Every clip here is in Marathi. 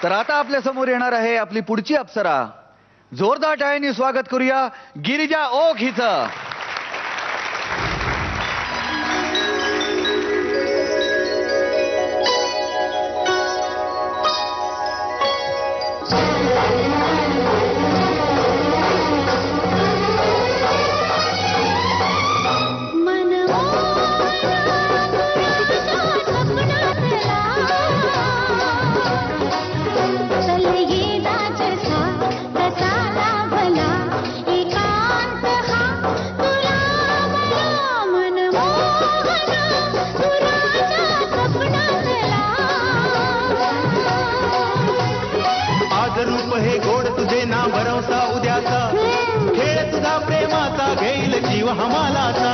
तर आता आपल्या समोर येणार आहे आपली पुढची अप्सरा. जोरदार टाळ्यांनी स्वागत करूया गिरिजा ओक हिचं. हे गोड तुझे ना भरवसा उद्याचा खेळ तुझा प्रेमाचा घेईल जीव हमालाचा.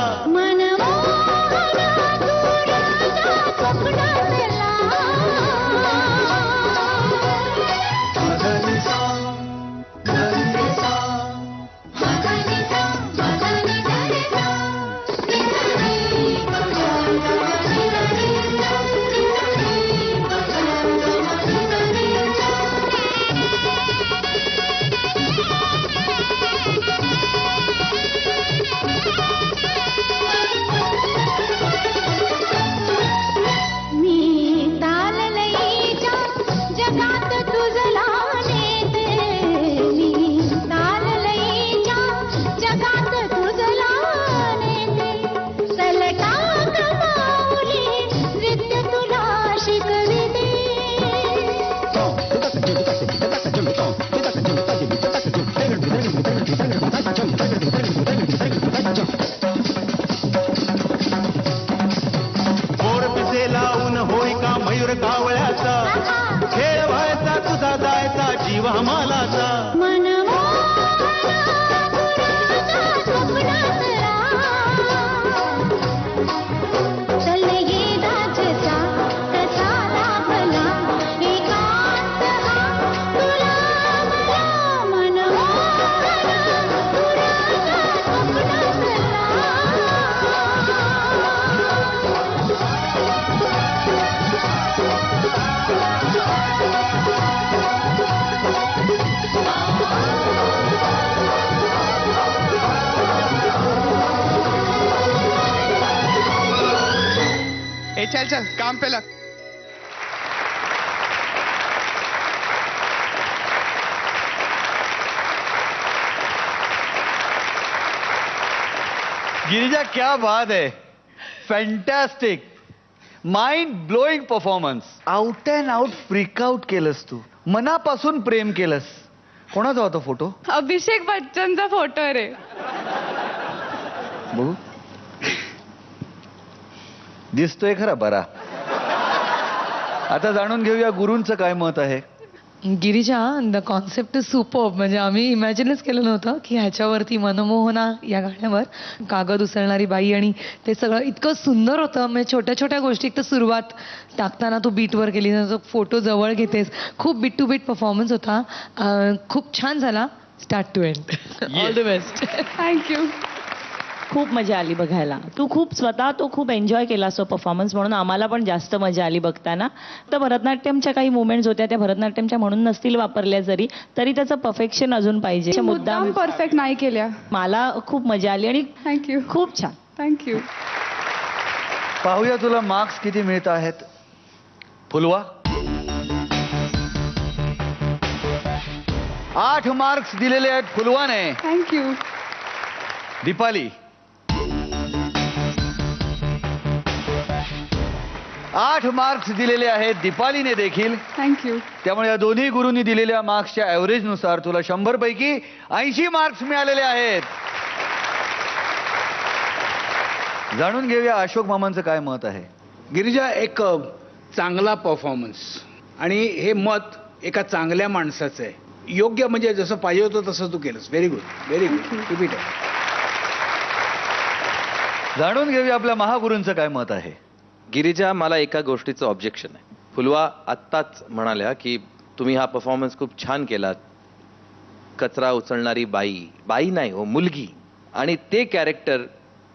मयूर कावळ्याचा खेळ व्हायचा तुझा जायचा जीव हमालाचा. चल चल काम पे लग. गिरिजा क्या बात है. Fantastic, mind blowing performance. Out and out freak out केलंस तू, मनापासून प्रेम केलंस. कोणाचा होता फोटो? अभिषेक बच्चनचा फोटो रे. बघू, दिसतोय खरा बरा. आता जाणून घेऊया गुरूंचं काय मत आहे. Girija, the concept is superb. म्हणजे आम्ही इमॅजिनच केलं नव्हतं की ह्याच्यावरती मनमोहना या गाण्यावर कागद उचलणारी बाई, आणि ते सगळं इतकं सुंदर होतं. म्हणजे छोट्या छोट्या गोष्टी, एक तर सुरुवात टाकताना तू बीटवर केली, तो फोटो जवळ घेतेस, खूप बीट टू बीट परफॉर्मन्स होता. खूप छान झाला start to end. All the best. Thank you. खूप मजा आली बघायला. तू खूप एन्जॉय केला तो परफॉर्मन्स, म्हणून आम्हाला पण जास्त मजा आली बघताना. तर भरतनाट्यमच्या काही मुवमेंट्स होत्या, त्या भरतनाट्यमच्या म्हणून नसतील वापरल्या तरी त्याचं परफेक्शन अजून पाहिजे. मुद्दाम परफेक्ट नाही केल्या. मला खूप मजा आली आणि थँक्यू. खूप छान. थँक्यू. पाहूया तुला मार्क्स किती मिळत आहेत. फुलवा 8 मार्क्स दिलेले आहेत फुलवाने. थँक्यू. दीपाली 8 मार्क्स दिलेले आहेत दीपालीने देखील. थँक्यू. त्यामुळे या दोन्ही गुरूंनी दिलेल्या मार्क्सच्या ऍव्हरेज नुसार तुला 100 पैकी 80 मार्क्स मिळालेले आहेत. जाणून घेऊया अशोक मामांचं काय मत आहे. गिरिजा, एक चांगला परफॉर्मन्स, आणि हे मत एका चांगल्या माणसाचं आहे. योग्य, म्हणजे जसं पाहिजे होतं तसं तू केलंस. Very good, very good. Repeat. जाणून घेऊया आपल्या महागुरूंचं काय मत आहे. गिरिजा, मला एका गोष्टीचं ऑब्जेक्शन आहे. फुलवा आत्ताच म्हणाल्या की तुम्ही हा परफॉर्मन्स खूप छान केलात. कचरा उचलणारी बाई नाही हो, मुलगी, आणि ते कॅरेक्टर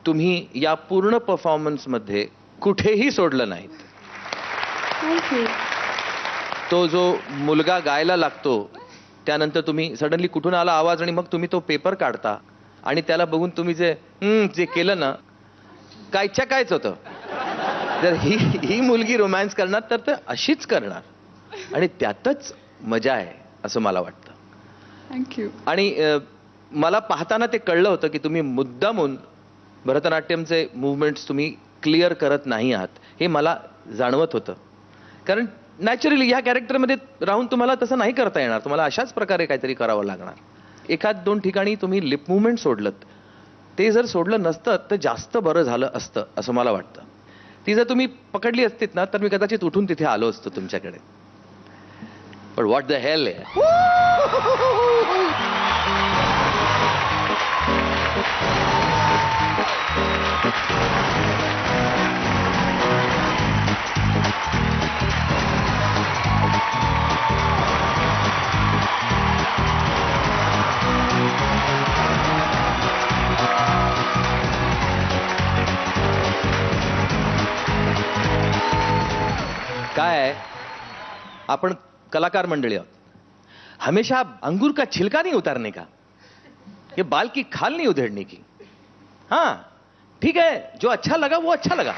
तुम्ही या पूर्ण परफॉर्मन्स मध्ये कुठेही सोडलं नाहीत. थँक्यू. तो जो मुलगा गायला लागतो त्यानंतर तुम्ही सडनली कुठून आला आवाज आणि मग तुम्ही तो पेपर काढता आणि त्याला बघून तुम्ही जे केलं ना कायच्या कायच होतं. जर ही मुलगी रोमॅन्स करणार तर ते अशीच करणार आणि त्यातच मजा आहे असं मला वाटतं. थँक्यू. आणि मला पाहताना ते कळलं होतं की तुम्ही मुद्दामून भरतनाट्यमचे मुवमेंट्स तुम्ही क्लिअर करत नाही आहात हे मला जाणवत होतं. कारण नॅचरली ह्या कॅरेक्टरमध्ये राहून तुम्हाला तसं नाही करता येणार. तुम्हाला अशाच प्रकारे काहीतरी करावं लागणार. एखाद दोन ठिकाणी तुम्ही लिप मुवमेंट सोडलं ते जर सोडलं नसतं तर जास्त बरं झालं असतं असं मला वाटतं. ती जर तुम्ही पकडली असतीत ना तर मी कदाचित उठून तिथे आलो असतो तुमच्याकडे. पण व्हॉट द हेल आहे. काय आहे आपण कलाकार मंडळी आहोत. हमेशा अंगूर का छिलका नहीं उतारने का, ये बाल की खाल नहीं उधेड़ने की. हाँ ठीक है, जो अच्छा लगा वो अच्छा लगा.